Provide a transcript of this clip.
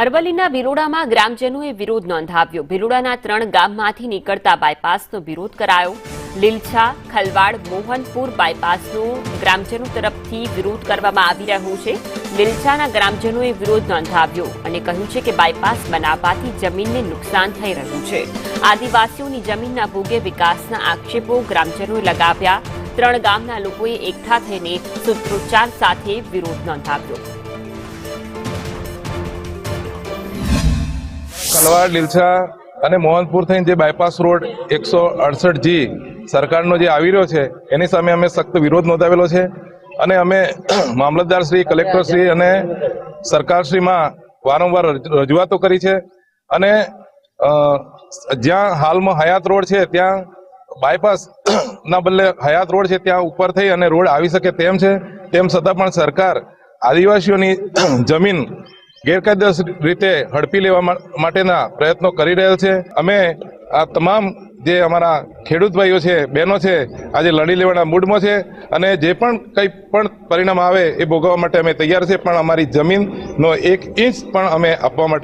અરવલ્લીના વિરોડામાં ગ્રામજનોએ વિરોધ નોંધાવ્યો। વિરોડાના 3 ગામમાંથી નીકળતા બાયપાસનો વિરોધ કરાયો। લીલછા, ખલવાડ, મોહનપુર બાયપાસનો ગ્રામજનો તરફથી વિરોધ કરવામાં આવી રહ્યો છે। લીલછાના ગ્રામજનોએ વિરોધ નોંધાવ્યો અને કહ્યું છે કે બાયપાસ બનાવવાથી જમીનને નુકસાન થઈ રહ્યું છે। આદિવાસીઓની જમીનના ભોગે વિકાસના આક્ષેપો ગ્રામજનોએ લગાવ્યા। 3 ગામના લોકોએ એકઠા થઈને સૂત્રોચ્ચાર સાથે વિરોધ નોંધાવ્યો। કલવાડ, લીલછા અને મોહનપુર થઈને જે બાયપાસ રોડ 168G સરકારનો જે આવી રહ્યો છે એની સામે અમે સખ્ત વિરોધ નોંધાવેલો છે અને અમે મામલતદાર શ્રી, કલેક્ટર શ્રી અને સરકારશ્રીમાં વારંવાર રજૂઆતો કરી છે અને જ્યાં હાલમાં હયાત રોડ છે ત્યાં બાયપાસ ના બદલે હયાત રોડ છે ત્યાં ઉપર થઈ અને રોડ આવી શકે તેમ છે। તેમ છતાં પણ સરકાર આદિવાસીઓની જમીન ગેરકાયદેસર રીતે હડપી લેવા માટેના પ્રયત્નો કરી રહેલ છે। અમે આ તમામ જે અમારા ખેડૂત ભાઈઓ છે, બહેનો છે, આજે લડી લેવાના મૂડમાં છે અને જે પણ કંઈ પણ પરિણામ આવે એ ભોગવવા માટે અમે તૈયાર છે, પણ અમારી જમીનનો 1 ઇંચ પણ અમે આપવા માટે